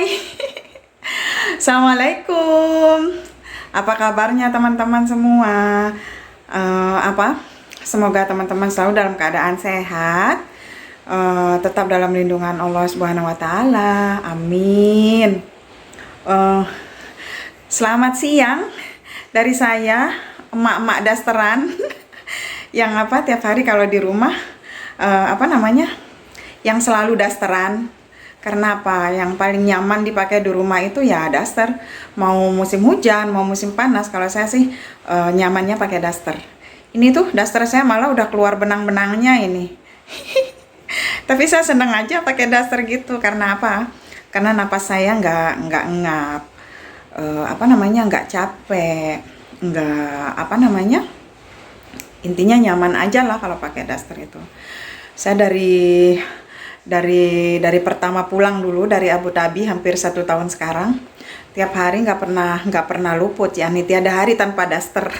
Hai, Assalamualaikum. Apa kabarnya teman-teman semua? Semoga teman-teman selalu dalam keadaan sehat, tetap dalam lindungan Allah Subhanahu Wa Taala. Amin. Eh, Selamat siang dari saya, emak-emak dasteran, yang tiap hari kalau di rumah, yang selalu dasteran. Karena apa? Yang paling nyaman dipakai di rumah itu ya daster. Mau musim hujan, mau musim panas, kalau saya sih nyamannya pakai daster. Ini tuh daster saya malah udah keluar benang-benangnya ini. Tapi saya seneng aja pakai daster gitu. Karena apa? Karena napas saya nggak ngap, nggak capek, intinya nyaman aja lah kalau pakai daster itu. Saya dari pertama pulang dulu dari Abu Dhabi hampir 1 tahun sekarang, tiap hari nggak pernah luput ya, nih tiada hari tanpa daster.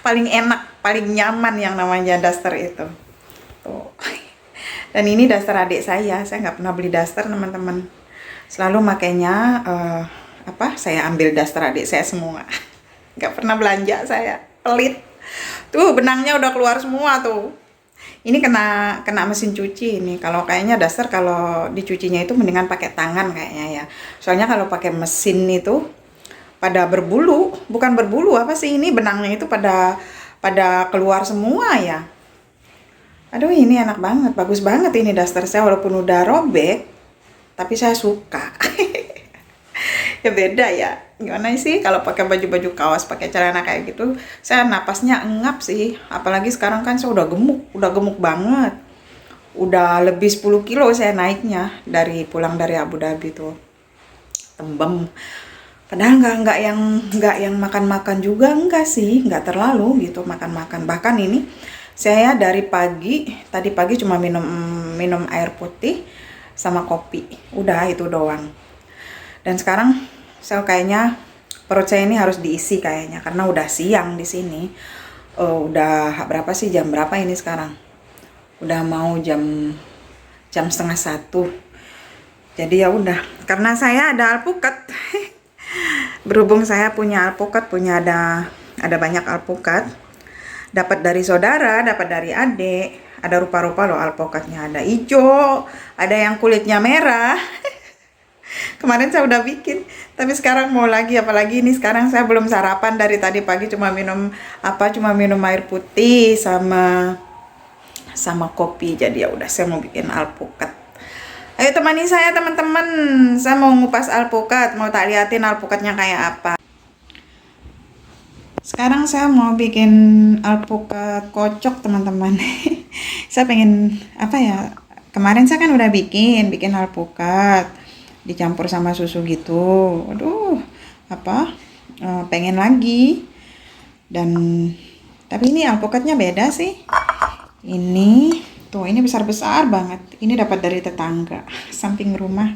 Paling enak, paling nyaman yang namanya daster itu tuh. Dan ini daster adik saya nggak pernah beli daster teman-teman, selalu makainya saya ambil daster adik saya semua. Nggak pernah belanja saya, pelit tuh, benangnya udah keluar semua tuh. Ini kena mesin cuci ini. Kalau kayaknya daster kalau dicucinya itu mendingan pakai tangan kayaknya ya. Soalnya kalau pakai mesin itu pada berbulu, bukan berbulu ini benangnya itu pada keluar semua ya. Aduh, ini enak banget, bagus banget ini daster saya, walaupun udah robek tapi saya suka. Ya beda ya, gimana sih kalau pakai baju kaos, pakai celana kayak gitu, saya napasnya engap sih. Apalagi sekarang kan saya udah gemuk banget, udah lebih 10 kilo saya naiknya dari pulang dari Abu Dhabi tuh, tembem. Padahal nggak yang makan juga, enggak sih, nggak terlalu gitu makan. Bahkan ini saya dari tadi pagi cuma minum air putih sama kopi, udah itu doang. Dan sekarang saya kayaknya perut saya ini harus diisi kayaknya, karena udah siang di sini. Udah berapa sih, jam berapa ini sekarang? Udah mau jam 12:30. Jadi ya udah, karena saya ada alpukat. Berhubung saya punya alpukat, ada banyak alpukat. Dapat dari saudara, dapat dari adik. Ada rupa-rupa loh alpukatnya, ada hijau, ada yang kulitnya merah. Kemarin saya udah bikin, tapi sekarang mau lagi, apalagi ini sekarang saya belum sarapan, dari tadi pagi cuma minum air putih sama kopi. Jadi ya udah, saya mau bikin alpukat. Ayo temani saya teman-teman, saya mau ngupas alpukat, mau tak liatin alpukatnya kayak apa. Sekarang saya mau bikin alpukat kocok teman-teman. Saya pengen kemarin saya kan udah bikin alpukat dicampur sama susu gitu. Aduh, pengen lagi. Tapi ini alpukatnya beda sih. Ini besar-besar banget. Ini dapat dari tetangga samping rumah.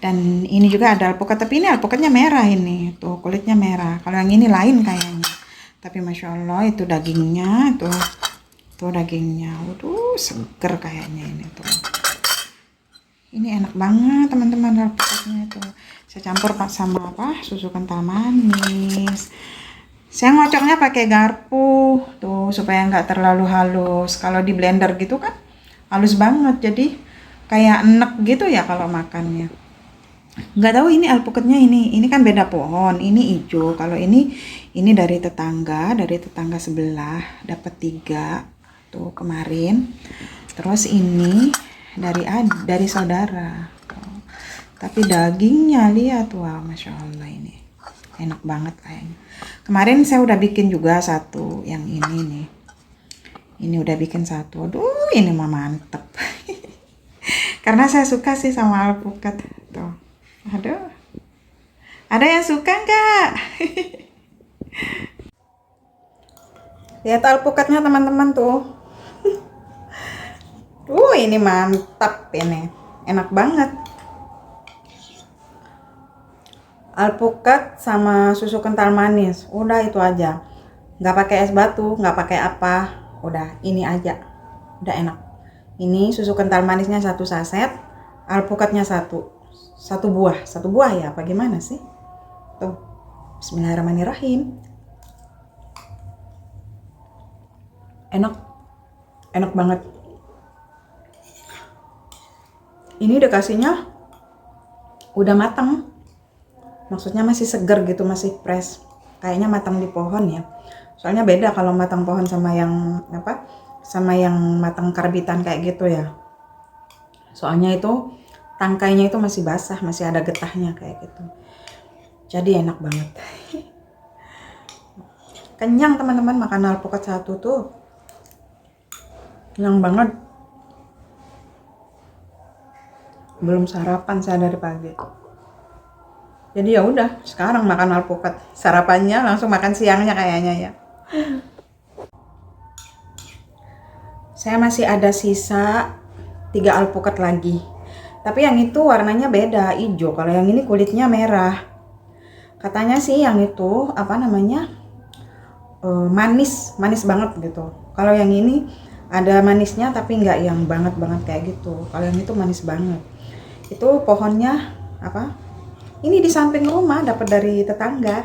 Dan ini juga ada alpukat, tapi ini alpukatnya merah ini. Tuh, kulitnya merah. Kalau yang ini lain kayaknya. Tapi Masya Allah, itu dagingnya tuh dagingnya. Waduh, seger kayaknya ini tuh. Ini enak banget teman-teman alpukatnya itu. Saya campur sama susu kental manis. Saya ngocoknya pakai garpu tuh supaya nggak terlalu halus. Kalau di blender gitu kan halus banget, jadi kayak enek gitu ya kalau makannya. Nggak tahu ini alpukatnya ini kan beda pohon. Ini hijau. Kalau ini dari tetangga sebelah, dapat 3 tuh kemarin. Terus ini dari saudara. Tapi dagingnya lihat, wah Masya Allah, ini enak banget kayaknya. Kemarin saya udah bikin juga satu, yang ini nih. Ini udah bikin satu. Aduh, ini mah mantep. Karena saya suka sih sama alpukat tuh. Aduh, ada yang suka nggak? Lihat alpukatnya teman-teman tuh. Ini mantap, ini enak banget. Alpukat sama susu kental manis, udah itu aja. Nggak pakai es batu, nggak pakai apa. Udah ini aja, udah enak. Ini susu kental manisnya 1 saset, alpukatnya 1. satu buah ya, apa gimana sih? Tuh, bismillahirrahmanirrahim. Enak, enak banget. Ini dikasihnya udah matang, maksudnya masih seger gitu, masih fresh. Kayaknya matang di pohon ya. Soalnya beda kalau matang pohon sama yang apa? Sama yang matang karbitan kayak gitu ya. Soalnya itu tangkainya itu masih basah, masih ada getahnya kayak gitu. Jadi enak banget. Kenyang teman-teman, makan alpukat satu tuh. Kenyang banget. Belum sarapan saya dari pagi. Jadi ya udah, sekarang makan alpukat. Sarapannya langsung makan siangnya kayaknya ya. Saya masih ada sisa 3 alpukat lagi. Tapi yang itu warnanya beda, hijau. Kalau yang ini kulitnya merah. Katanya sih yang itu apa namanya? Manis banget gitu. Kalau yang ini ada manisnya tapi nggak yang banget kayak gitu. Kalau yang itu manis banget. Itu pohonnya apa? Ini di samping rumah, dapat dari tetangga.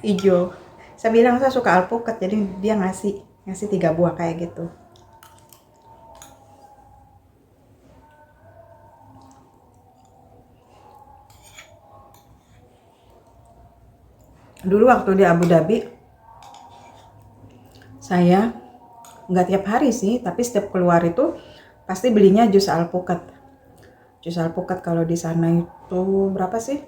Hijau. Saya bilang saya suka alpukat, jadi dia ngasih 3 buah kayak gitu. Dulu waktu di Abu Dhabi, saya nggak tiap hari sih, tapi setiap keluar itu pasti belinya jus alpukat. Jus alpukat kalau di sana itu berapa sih?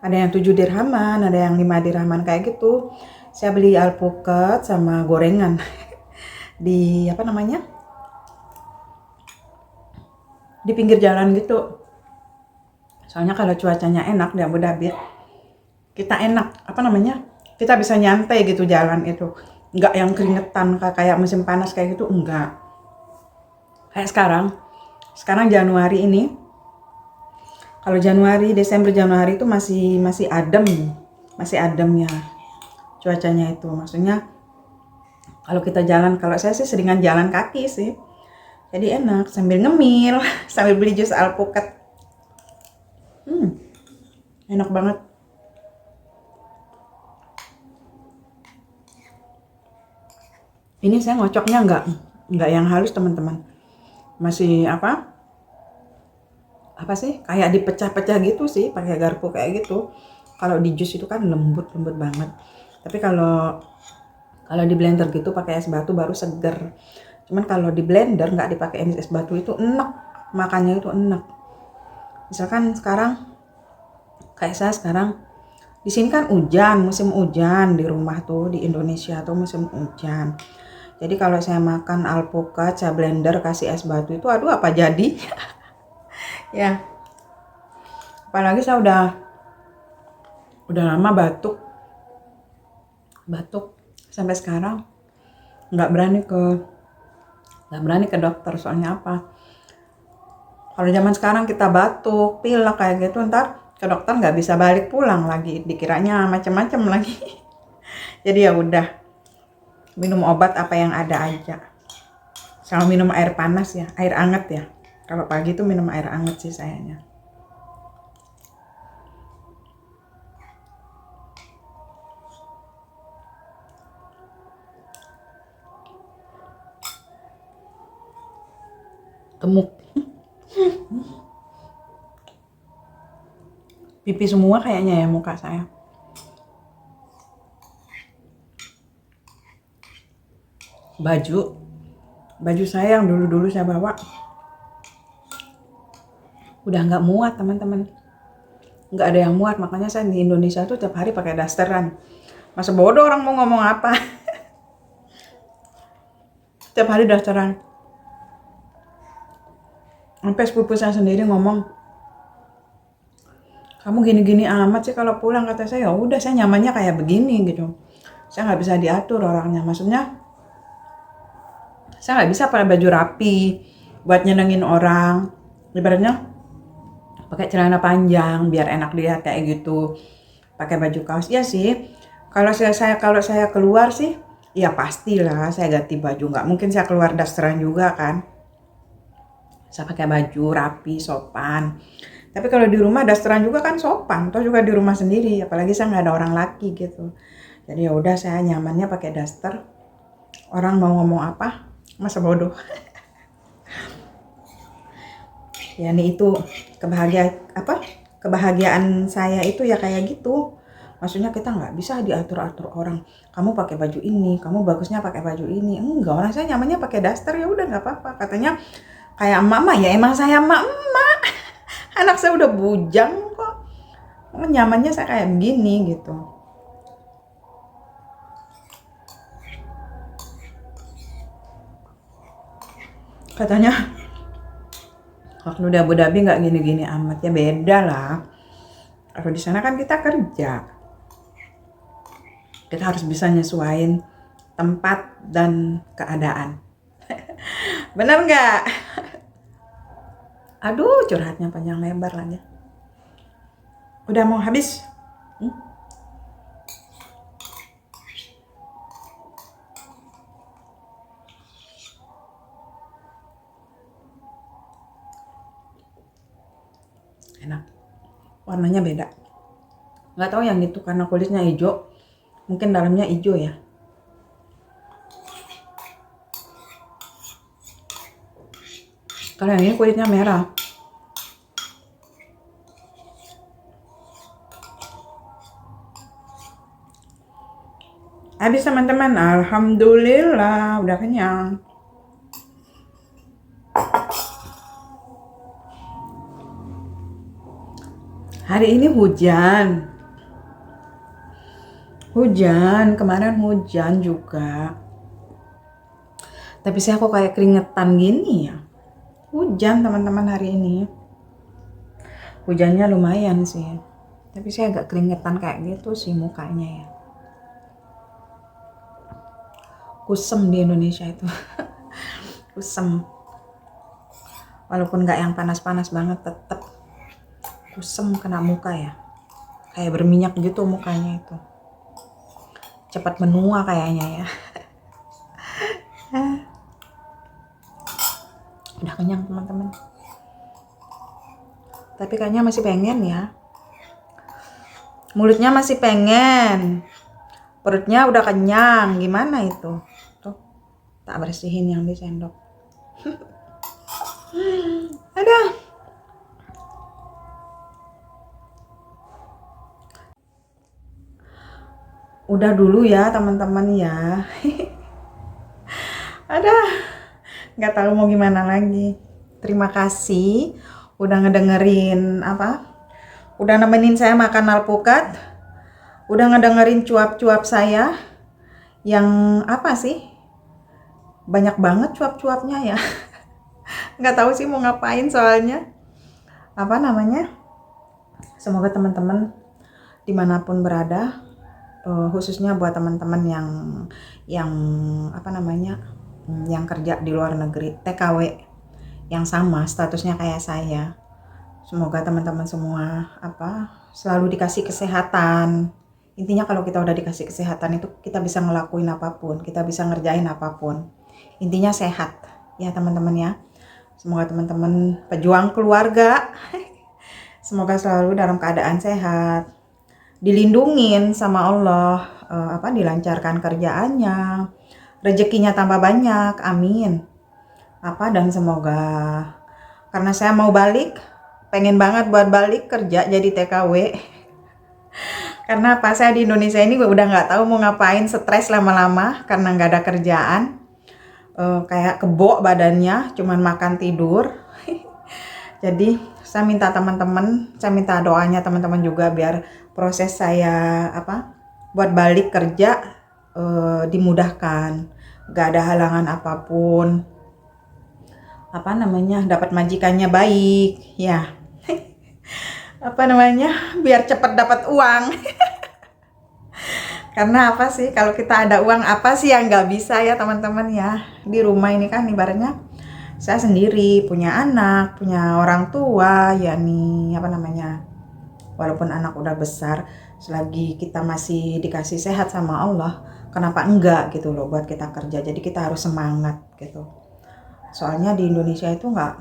Ada yang 7 dirhaman, ada yang 5 dirhaman kayak gitu. Saya beli alpukat sama gorengan di apa namanya? Di pinggir jalan gitu. Soalnya kalau cuacanya enak di Abu Dhabi, kita enak, apa namanya? Kita bisa nyantai gitu jalan itu. Enggak yang keringetan kayak musim panas kayak gitu, enggak. Kayak sekarang Januari ini, kalau Januari, Desember, Januari itu masih adem ya cuacanya itu. Maksudnya kalau kita jalan, kalau saya sih seringan jalan kaki sih, jadi enak sambil ngemil sambil beli jus alpukat. Enak banget. Ini saya ngocoknya enggak yang halus teman-teman, masih apa sih, kayak dipecah-pecah gitu sih pakai garpu kayak gitu. Kalau di jus itu kan lembut banget, tapi kalau di blender gitu pakai es batu baru seger. Cuman kalau di blender nggak dipakai es batu itu enak, makannya itu enak. Misalkan sekarang kayak saya sekarang di sini kan musim hujan di rumah tuh, di Indonesia tuh musim hujan. Jadi kalau saya makan alpukat, saya blender kasih es batu itu, aduh apa jadi? Ya, apalagi saya udah lama batuk sampai sekarang nggak berani ke dokter. Soalnya apa? Kalau zaman sekarang kita batuk, pilek kayak gitu, ntar ke dokter nggak bisa balik pulang lagi, dikiranya macam-macam lagi. Jadi ya udah, minum obat apa yang ada aja. Sama minum air panas ya, air anget ya. Kalau pagi itu minum air anget sih sayanya. Gemuk. Pipi semua kayaknya ya muka saya. Baju saya yang dulu saya bawa udah nggak muat teman-teman, nggak ada yang muat. Makanya saya di Indonesia tuh tiap hari pakai dasteran. Masa bodoh orang mau ngomong apa. Tiap hari dasteran. Sampai sepupu saya sendiri ngomong, kamu gini-gini amat sih kalau pulang. Kata saya, ya udah saya nyamannya kayak begini gitu. Saya nggak bisa diatur orangnya. Maksudnya saya nggak bisa pakai baju rapi buat nyenengin orang. Ibaratnya pakai celana panjang biar enak dilihat kayak gitu, pakai baju kaos. Ya sih, kalau saya keluar sih ya pastilah saya ganti baju, nggak mungkin saya keluar dasteran juga kan. Saya pakai baju rapi, sopan. Tapi kalau di rumah dasteran juga kan sopan, toh juga di rumah sendiri, apalagi saya nggak ada orang laki gitu. Jadi ya udah saya nyamannya pakai daster. Orang mau ngomong apa, masa bodoh. Ya nih itu kebahagiaan saya itu ya kayak gitu. Maksudnya kita nggak bisa diatur-atur orang. Kamu pakai baju ini, kamu bagusnya pakai baju ini. Enggak, orang saya nyamannya pakai daster, ya udah nggak apa-apa. Katanya kayak emak-emak, ya emang saya emak-emak. Anak saya udah bujang kok. Nyamannya saya kayak begini gitu. Katanya waktu di Abu Dhabi nggak gini-gini amat, ya beda lah. Kalau di sana kan kita kerja, kita harus bisa nyesuaiin tempat dan keadaan. Bener nggak? Aduh, curhatnya panjang lebar lagi. Udah mau habis? Enak. Warnanya beda. Nggak tahu yang itu karena kulitnya hijau, mungkin dalamnya hijau ya. Kalau yang ini kulitnya merah. Habis teman-teman, alhamdulillah udah kenyang. Hari ini hujan. Kemarin hujan juga. Tapi saya kok kayak keringetan gini ya. Hujan teman-teman hari ini. Hujannya lumayan sih. Tapi saya agak keringetan kayak gitu sih mukanya ya. Kusem di Indonesia itu. Kusem. Walaupun nggak yang panas-panas banget, tetap kusem kena muka ya. Kayak berminyak gitu mukanya itu. Cepat menua kayaknya ya. Udah kenyang teman-teman. Tapi kayaknya masih pengen ya. Mulutnya masih pengen. Perutnya udah kenyang. Gimana itu? Tuh, tak bersihin yang di sendok. Ada. Udah dulu ya teman-teman ya. Ada. Nggak tahu mau gimana lagi. Terima kasih udah ngedengerin udah nemenin saya makan alpukat, udah ngedengerin cuap-cuap saya yang banyak banget cuap-cuapnya ya. Nggak tahu sih mau ngapain soalnya. Semoga teman-teman dimanapun berada, khususnya buat teman-teman yang yang kerja di luar negeri, TKW yang sama statusnya kayak saya. Semoga teman-teman semua selalu dikasih kesehatan. Intinya kalau kita udah dikasih kesehatan itu kita bisa ngelakuin apapun, kita bisa ngerjain apapun. Intinya sehat ya teman-teman ya. Semoga teman-teman pejuang keluarga semoga selalu dalam keadaan sehat, dilindungin sama Allah, dilancarkan kerjaannya, rezekinya tambah banyak, amin. Dan semoga, karena saya mau balik, pengen banget buat balik kerja jadi TKW. Karena saya di Indonesia ini udah nggak tahu mau ngapain, stres lama-lama karena nggak ada kerjaan. Kayak kebo badannya, cuman makan tidur. Jadi saya minta doanya teman-teman juga biar proses saya buat balik kerja dimudahkan, nggak ada halangan apapun. Dapat majikannya baik ya. Biar cepat dapat uang. Karena kalau kita ada uang apa sih yang nggak bisa ya teman-teman ya. Di rumah ini kan ibaratnya saya sendiri, punya anak, punya orang tua ya nih walaupun anak udah besar, selagi kita masih dikasih sehat sama Allah, kenapa enggak gitu loh buat kita kerja. Jadi kita harus semangat gitu. Soalnya di Indonesia itu nggak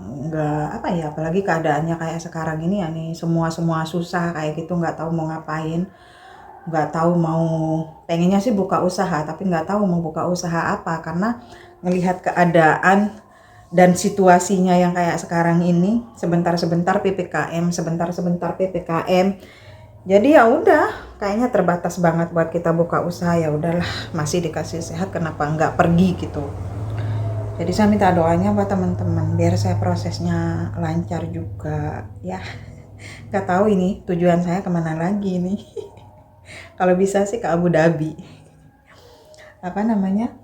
apa ya, apalagi keadaannya kayak sekarang ini ya nih, semua susah kayak gitu, nggak tahu mau ngapain, nggak tahu mau, pengennya sih buka usaha tapi nggak tahu mau buka usaha apa, karena ngelihat keadaan dan situasinya yang kayak sekarang ini, sebentar-sebentar PPKM, sebentar-sebentar PPKM. Jadi ya udah, kayaknya terbatas banget buat kita buka usaha. Ya udahlah, masih dikasih sehat kenapa nggak pergi gitu. Jadi saya minta doanya buat teman-teman biar saya prosesnya lancar juga ya. Nggak tahu ini tujuan saya kemana lagi nih. Kalau bisa sih ke Abu Dhabi. Apa namanya?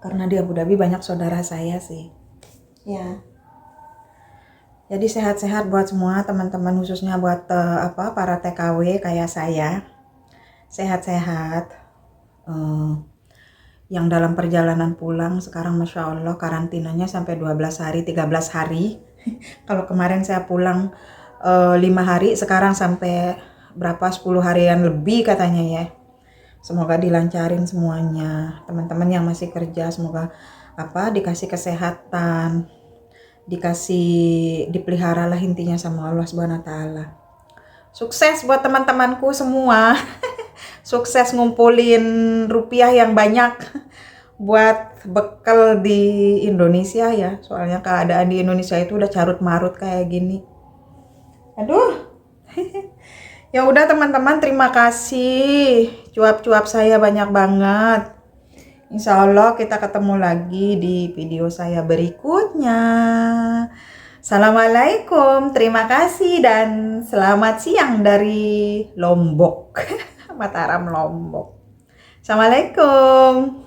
Karena di Abu Dhabi banyak saudara saya sih. Ya. Jadi sehat-sehat buat semua teman-teman, khususnya buat para TKW kayak saya. Sehat-sehat. Yang dalam perjalanan pulang sekarang Masya Allah karantinanya sampai 12 hari, 13 hari. Kalau kemarin saya pulang 5 hari, sekarang sampai berapa, 10 harian lebih katanya ya. Semoga dilancarin semuanya. Teman-teman yang masih kerja semoga dikasih kesehatan, dipelihara lah intinya sama Allah Subhanahu wa taala. Sukses buat teman-temanku semua. Sukses ngumpulin rupiah yang banyak buat bekal di Indonesia ya. Soalnya keadaan di Indonesia itu udah carut marut kayak gini. Aduh. Ya udah teman-teman, terima kasih. Cuap-cuap saya banyak banget. Insya Allah kita ketemu lagi di video saya berikutnya. Assalamualaikum, terima kasih dan selamat siang dari Lombok. Mataram, Lombok. Assalamualaikum.